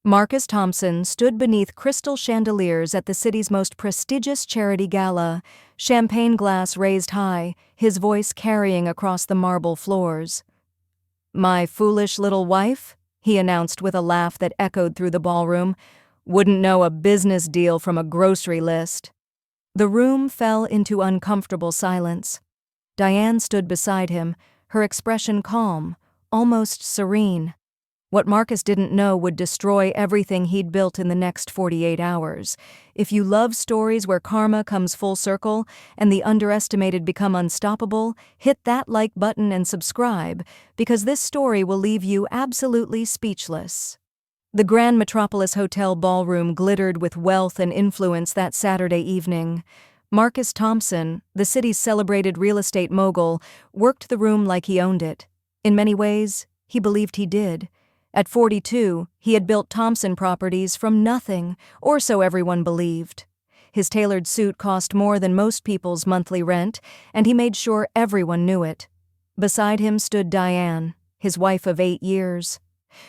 Marcus Thompson stood beneath crystal chandeliers at the city's most prestigious charity gala, champagne glass raised high, his voice carrying across the marble floors. "My foolish little wife," he announced with a laugh that echoed through the ballroom, "wouldn't know a business deal from a grocery list." The room fell into uncomfortable silence. Diane stood beside him, her expression calm, almost serene. What Marcus didn't know would destroy everything he'd built in the next 48 hours. If you love stories where karma comes full circle and the underestimated become unstoppable, hit that like button and subscribe, because this story will leave you absolutely speechless. The Grand Metropolis Hotel ballroom glittered with wealth and influence that Saturday evening. Marcus Thompson, the city's celebrated real estate mogul, worked the room like he owned it. In many ways, he believed he did. At 42, he had built Thompson Properties from nothing, or so everyone believed. His tailored suit cost more than most people's monthly rent, and he made sure everyone knew it. Beside him stood Diane, his wife of 8 years.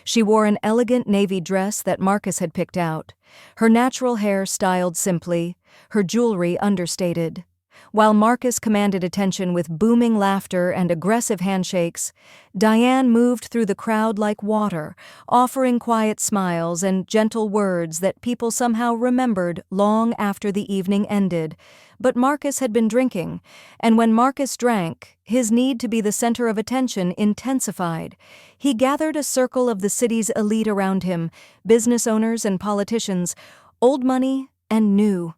She wore an elegant navy dress that Marcus had picked out, her natural hair styled simply, her jewelry understated. While Marcus commanded attention with booming laughter and aggressive handshakes, Diane moved through the crowd like water, offering quiet smiles and gentle words that people somehow remembered long after the evening ended. But Marcus had been drinking, and when Marcus drank, his need to be the center of attention intensified. He gathered a circle of the city's elite around him, business owners and politicians, old money and new.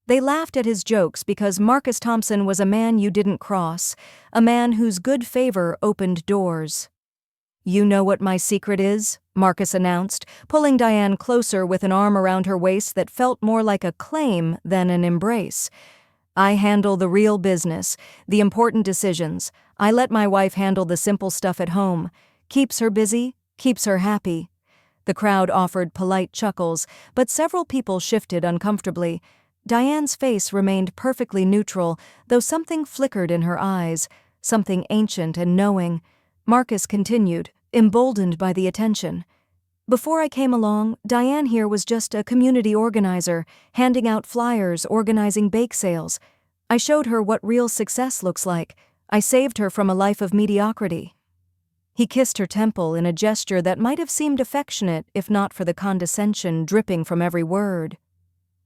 They laughed at his jokes because Marcus Thompson was a man you didn't cross, a man whose good favor opened doors. "You know what my secret is?" Marcus announced, pulling Diane closer with an arm around her waist that felt more like a claim than an embrace. "I handle the real business, the important decisions. I let my wife handle the simple stuff at home. Keeps her busy, keeps her happy." The crowd offered polite chuckles, but several people shifted uncomfortably. Diane's face remained perfectly neutral, though something flickered in her eyes, something ancient and knowing. Marcus continued, emboldened by the attention. "Before I came along, Diane here was just a community organizer, handing out flyers, organizing bake sales. I showed her what real success looks like. I saved her from a life of mediocrity." He kissed her temple in a gesture that might have seemed affectionate if not for the condescension dripping from every word.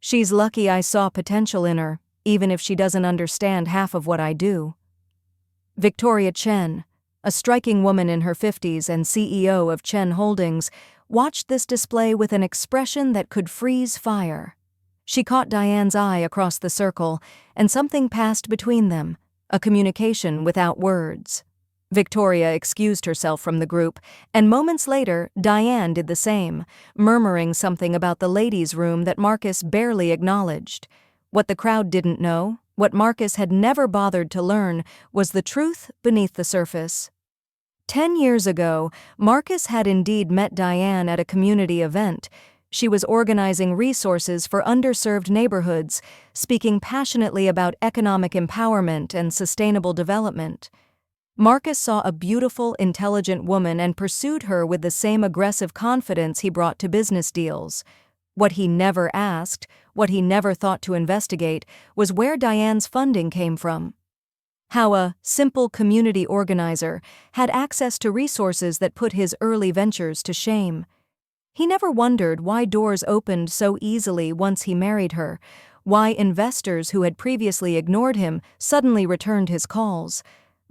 "She's lucky I saw potential in her, even if she doesn't understand half of what I do." Victoria Chen, a striking woman in her 50s and CEO of Chen Holdings, watched this display with an expression that could freeze fire. She caught Diane's eye across the circle, and something passed between them, a communication without words. Victoria excused herself from the group, and moments later, Diane did the same, murmuring something about the ladies' room that Marcus barely acknowledged. What the crowd didn't know, what Marcus had never bothered to learn, was the truth beneath the surface. 10 years ago, Marcus had indeed met Diane at a community event. She was organizing resources for underserved neighborhoods, speaking passionately about economic empowerment and sustainable development. Marcus saw a beautiful, intelligent woman and pursued her with the same aggressive confidence he brought to business deals. What he never asked, what he never thought to investigate, was where Diane's funding came from. How a simple community organizer had access to resources that put his early ventures to shame. He never wondered why doors opened so easily once he married her, why investors who had previously ignored him suddenly returned his calls.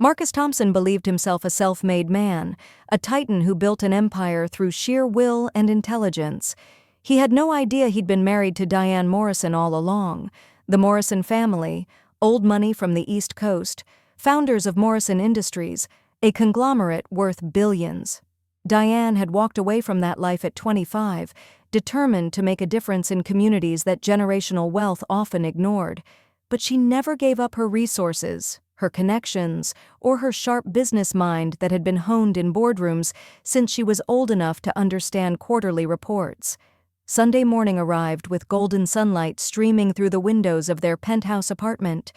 Marcus Thompson believed himself a self-made man, a titan who built an empire through sheer will and intelligence. He had no idea he'd been married to Diane Morrison all along. The Morrison family, old money from the East Coast, founders of Morrison Industries, a conglomerate worth billions. Diane had walked away from that life at 25, determined to make a difference in communities that generational wealth often ignored. But she never gave up her resources, her connections, or her sharp business mind that had been honed in boardrooms since she was old enough to understand quarterly reports. Sunday morning arrived with golden sunlight streaming through the windows of their penthouse apartment.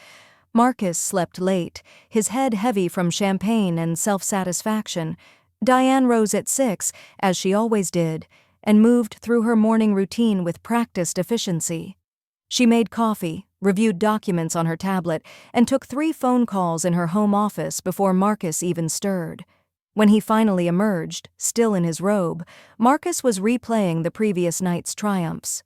Marcus slept late, his head heavy from champagne and self-satisfaction. Diane rose at 6, as she always did, and moved through her morning routine with practiced efficiency. She made coffee, reviewed documents on her tablet, and took 3 phone calls in her home office before Marcus even stirred. When he finally emerged, still in his robe, Marcus was replaying the previous night's triumphs.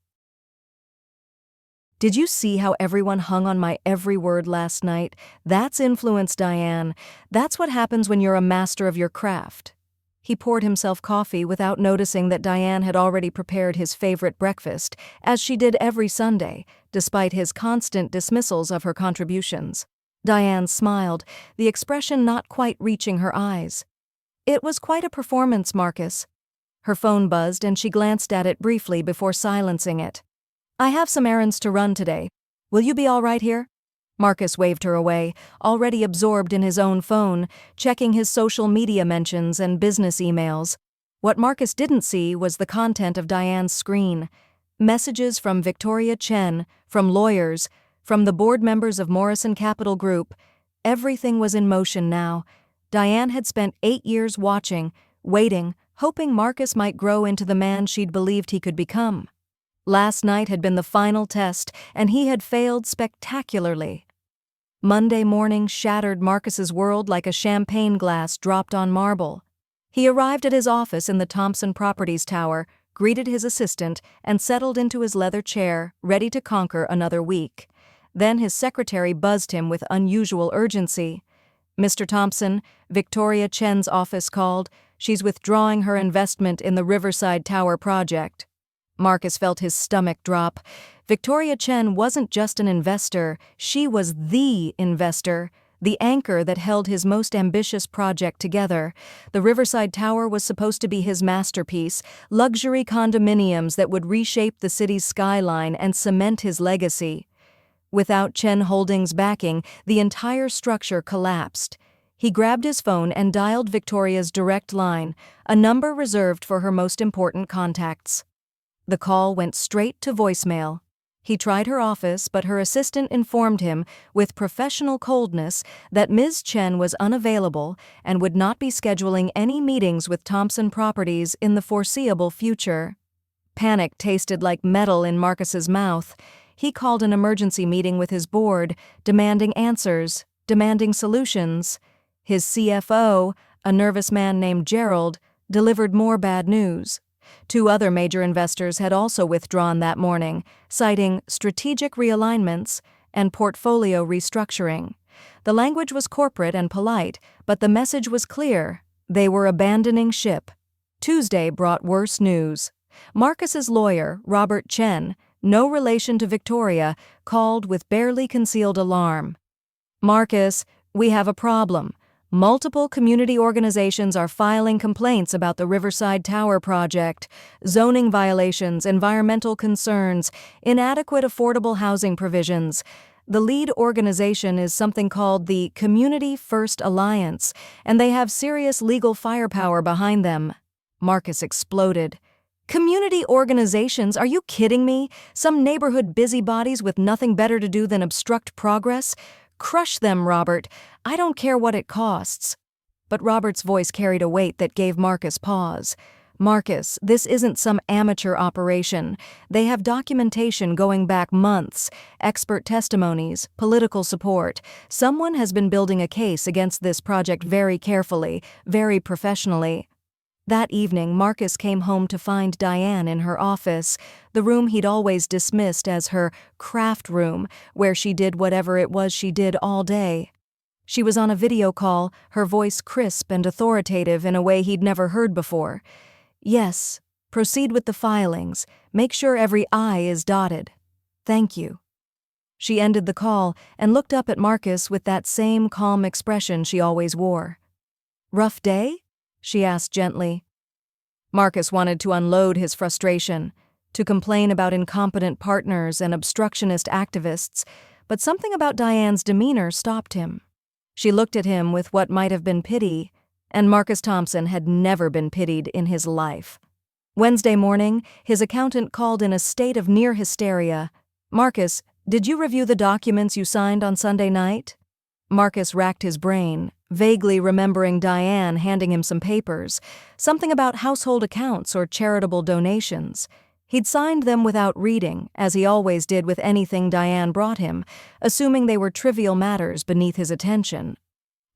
"Did you see how everyone hung on my every word last night? That's influence, Diane. That's what happens when you're a master of your craft." He poured himself coffee without noticing that Diane had already prepared his favorite breakfast, as she did every Sunday, despite his constant dismissals of her contributions. Diane smiled, the expression not quite reaching her eyes. "It was quite a performance, Marcus." Her phone buzzed and she glanced at it briefly before silencing it. "I have some errands to run today. Will you be all right here?" Marcus waved her away, already absorbed in his own phone, checking his social media mentions and business emails. What Marcus didn't see was the content of Diane's screen. Messages from Victoria Chen, from lawyers, from the board members of Morrison Capital Group. Everything was in motion now. Diane had spent 8 years watching, waiting, hoping Marcus might grow into the man she'd believed he could become. Last night had been the final test, and he had failed spectacularly. Monday morning shattered Marcus's world like a champagne glass dropped on marble. He arrived at his office in the Thompson Properties Tower, greeted his assistant, and settled into his leather chair, ready to conquer another week. Then his secretary buzzed him with unusual urgency. "Mr. Thompson, Victoria Chen's office called. She's withdrawing her investment in the Riverside Tower project." Marcus felt his stomach drop. Victoria Chen wasn't just an investor, she was the investor, the anchor that held his most ambitious project together. The Riverside Tower was supposed to be his masterpiece, luxury condominiums that would reshape the city's skyline and cement his legacy. Without Chen Holdings' backing, the entire structure collapsed. He grabbed his phone and dialed Victoria's direct line, a number reserved for her most important contacts. The call went straight to voicemail. He tried her office, but her assistant informed him, with professional coldness, that Ms. Chen was unavailable and would not be scheduling any meetings with Thompson Properties in the foreseeable future. Panic tasted like metal in Marcus's mouth. He called an emergency meeting with his board, demanding answers, demanding solutions. His CFO, a nervous man named Gerald, delivered more bad news. 2 other major investors had also withdrawn that morning, citing strategic realignments and portfolio restructuring. The language was corporate and polite, but the message was clear: they were abandoning ship. Tuesday brought worse news. Marcus's lawyer, Robert Chen, no relation to Victoria, called with barely concealed alarm. "Marcus, we have a problem. Multiple community organizations are filing complaints about the Riverside Tower project, zoning violations, environmental concerns, inadequate affordable housing provisions. The lead organization is something called the Community First Alliance, and they have serious legal firepower behind them." Marcus exploded. "Community organizations? Are you kidding me? Some neighborhood busybodies with nothing better to do than obstruct progress? Crush them, Robert. I don't care what it costs." But Robert's voice carried a weight that gave Marcus pause. "Marcus, this isn't some amateur operation. They have documentation going back months, expert testimonies, political support. Someone has been building a case against this project very carefully, very professionally." That evening, Marcus came home to find Diane in her office, the room he'd always dismissed as her craft room, where she did whatever it was she did all day. She was on a video call, her voice crisp and authoritative in a way he'd never heard before. "Yes, proceed with the filings. Make sure every I is dotted. Thank you." She ended the call and looked up at Marcus with that same calm expression she always wore. "Rough day?" she asked gently. Marcus wanted to unload his frustration, to complain about incompetent partners and obstructionist activists, but something about Diane's demeanor stopped him. She looked at him with what might have been pity, and Marcus Thompson had never been pitied in his life. Wednesday morning, his accountant called in a state of near hysteria. "Marcus, did you review the documents you signed on Sunday night?" Marcus racked his brain, vaguely remembering Diane handing him some papers, something about household accounts or charitable donations. He'd signed them without reading, as he always did with anything Diane brought him, assuming they were trivial matters beneath his attention.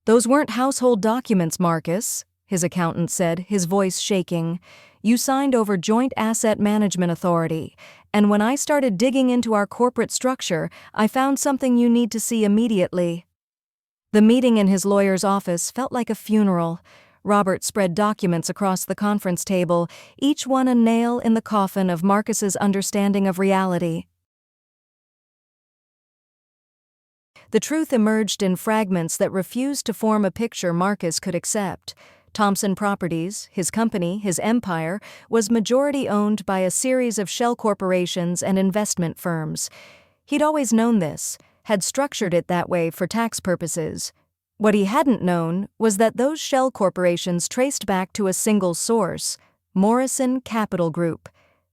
"Those weren't household documents, Marcus," his accountant said, his voice shaking. "You signed over Joint Asset Management Authority, and when I started digging into our corporate structure, I found something you need to see immediately." The meeting in his lawyer's office felt like a funeral. Robert spread documents across the conference table, each one a nail in the coffin of Marcus's understanding of reality. The truth emerged in fragments that refused to form a picture Marcus could accept. Thompson Properties, his company, his empire, was majority owned by a series of shell corporations and investment firms. He'd always known this, had structured it that way for tax purposes. What he hadn't known was that those shell corporations traced back to a single source, Morrison Capital Group.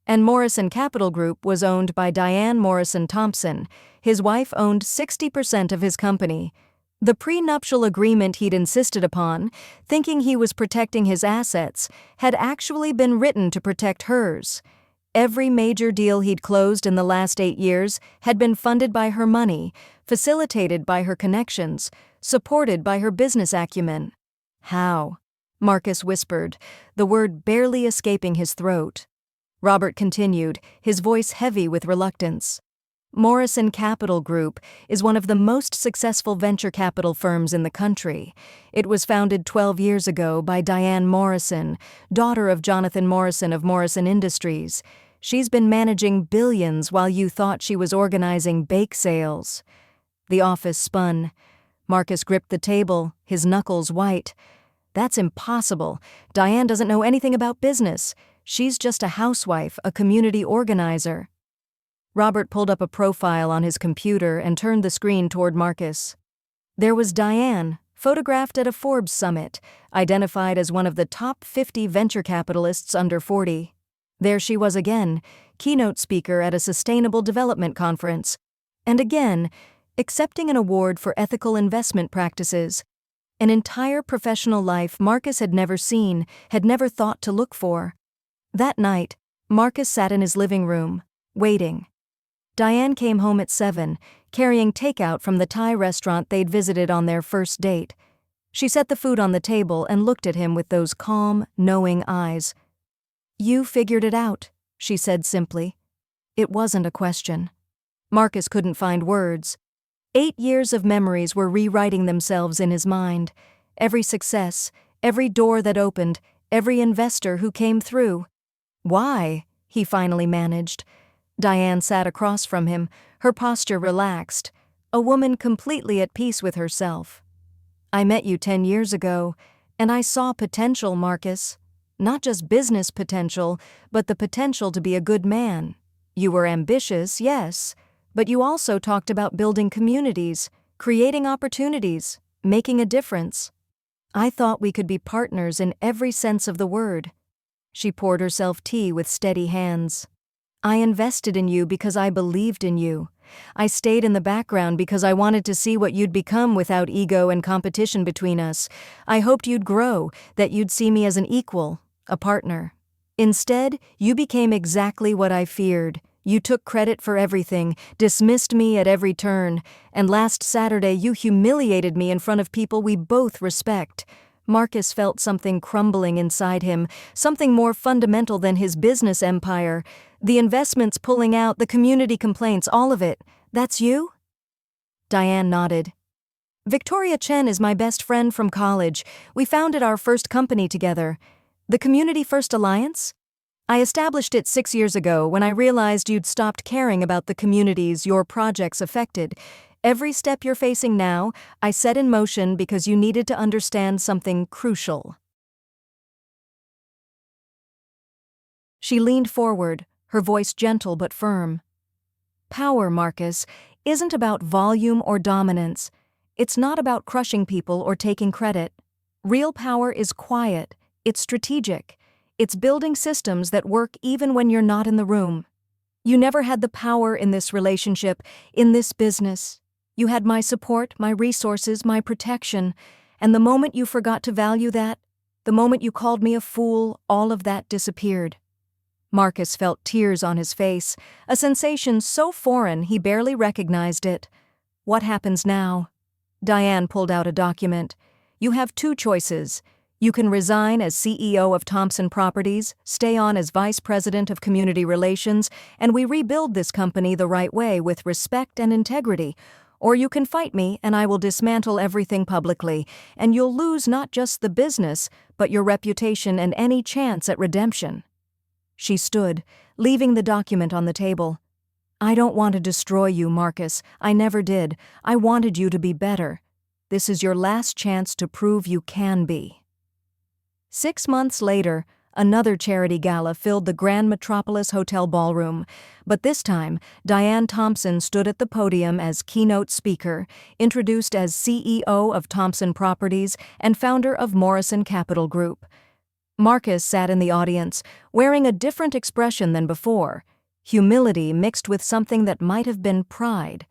And Morrison Capital Group was owned by Diane Morrison Thompson. His wife owned 60% of his company. The prenuptial agreement he'd insisted upon, thinking he was protecting his assets, had actually been written to protect hers. Every major deal he'd closed in the last 8 years had been funded by her money, facilitated by her connections, supported by her business acumen. "How?" Marcus whispered, the word barely escaping his throat. Robert continued, his voice heavy with reluctance. "Morrison Capital Group is one of the most successful venture capital firms in the country. It was founded 12 years ago by Diane Morrison, daughter of Jonathan Morrison of Morrison Industries. She's been managing billions while you thought she was organizing bake sales." The office spun. Marcus gripped the table, his knuckles white. "That's impossible. Diane doesn't know anything about business. She's just a housewife, a community organizer." Robert pulled up a profile on his computer and turned the screen toward Marcus. There was Diane, photographed at a Forbes summit, identified as one of the top 50 venture capitalists under 40. There she was again, keynote speaker at a sustainable development conference. And again, accepting an award for ethical investment practices. An entire professional life Marcus had never seen, had never thought to look for. That night, Marcus sat in his living room, waiting. Diane came home at 7, carrying takeout from the Thai restaurant they'd visited on their first date. She set the food on the table and looked at him with those calm, knowing eyes. "You figured it out," she said simply. It wasn't a question. Marcus couldn't find words. 8 years of memories were rewriting themselves in his mind. Every success, every door that opened, every investor who came through. "Why?" he finally managed. Diane sat across from him, her posture relaxed, a woman completely at peace with herself. "I met you 10 years ago, and I saw potential, Marcus. Not just business potential, but the potential to be a good man. You were ambitious, yes, but you also talked about building communities, creating opportunities, making a difference. I thought we could be partners in every sense of the word." She poured herself tea with steady hands. "I invested in you because I believed in you. I stayed in the background because I wanted to see what you'd become without ego and competition between us. I hoped you'd grow, that you'd see me as an equal, a partner. Instead, you became exactly what I feared. You took credit for everything, dismissed me at every turn, and last Saturday you humiliated me in front of people we both respect." Marcus felt something crumbling inside him, something more fundamental than his business empire. The investments pulling out, the community complaints, all of it. "That's you?" Diane nodded. "Victoria Chen is my best friend from college. We founded our first company together. The Community First Alliance? I established it 6 years ago when I realized you'd stopped caring about the communities your projects affected. Every step you're facing now, I set in motion because you needed to understand something crucial." She leaned forward, her voice gentle but firm. "Power, Marcus, isn't about volume or dominance. It's not about crushing people or taking credit. Real power is quiet, it's strategic. It's building systems that work even when you're not in the room. You never had the power in this relationship, in this business. You had my support, my resources, my protection, And the moment you forgot to value that, the moment you called me a fool, all of that disappeared. Marcus felt tears on his face, a sensation so foreign he barely recognized it. What happens now? Diane pulled out a document. You have two choices. You can resign as CEO of Thompson Properties, stay on as Vice President of Community Relations, and we rebuild this company the right way with respect and integrity. Or you can fight me and I will dismantle everything publicly, and you'll lose not just the business, but your reputation and any chance at redemption. She stood, leaving the document on the table. I don't want to destroy you, Marcus. I never did. I wanted you to be better. This is your last chance to prove you can be. 6 months later, another charity gala filled the Grand Metropolis Hotel ballroom, but this time, Diane Thompson stood at the podium as keynote speaker, introduced as CEO of Thompson Properties and founder of Morrison Capital Group. Marcus sat in the audience, wearing a different expression than before, humility mixed with something that might have been pride.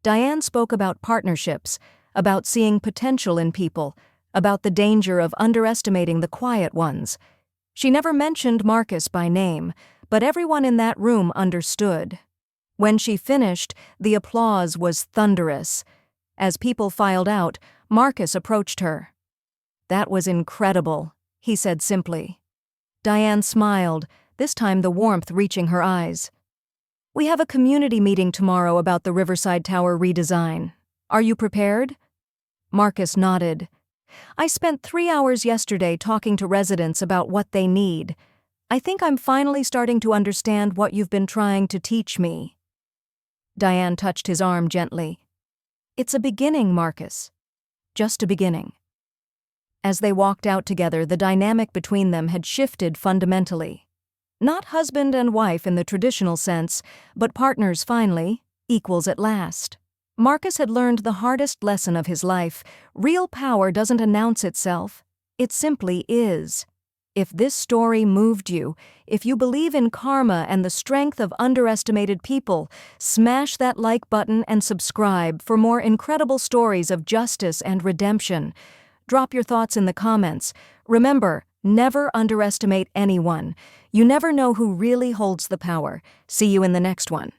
Diane spoke about partnerships, about seeing potential in people, about the danger of underestimating the quiet ones. She never mentioned Marcus by name, but everyone in that room understood. When she finished, the applause was thunderous. As people filed out, Marcus approached her. That was incredible, he said simply. Diane smiled, this time the warmth reaching her eyes. We have a community meeting tomorrow about the Riverside Tower redesign. Are you prepared? Marcus nodded. I spent 3 hours yesterday talking to residents about what they need. I think I'm finally starting to understand what you've been trying to teach me. Diane touched his arm gently. It's a beginning, Marcus. Just a beginning. As they walked out together, the dynamic between them had shifted fundamentally. Not husband and wife in the traditional sense, but partners finally, equals at last. Marcus had learned the hardest lesson of his life. Real power doesn't announce itself. It simply is. If this story moved you, if you believe in karma and the strength of underestimated people, smash that like button and subscribe for more incredible stories of justice and redemption. Drop your thoughts in the comments. Remember, never underestimate anyone. You never know who really holds the power. See you in the next one.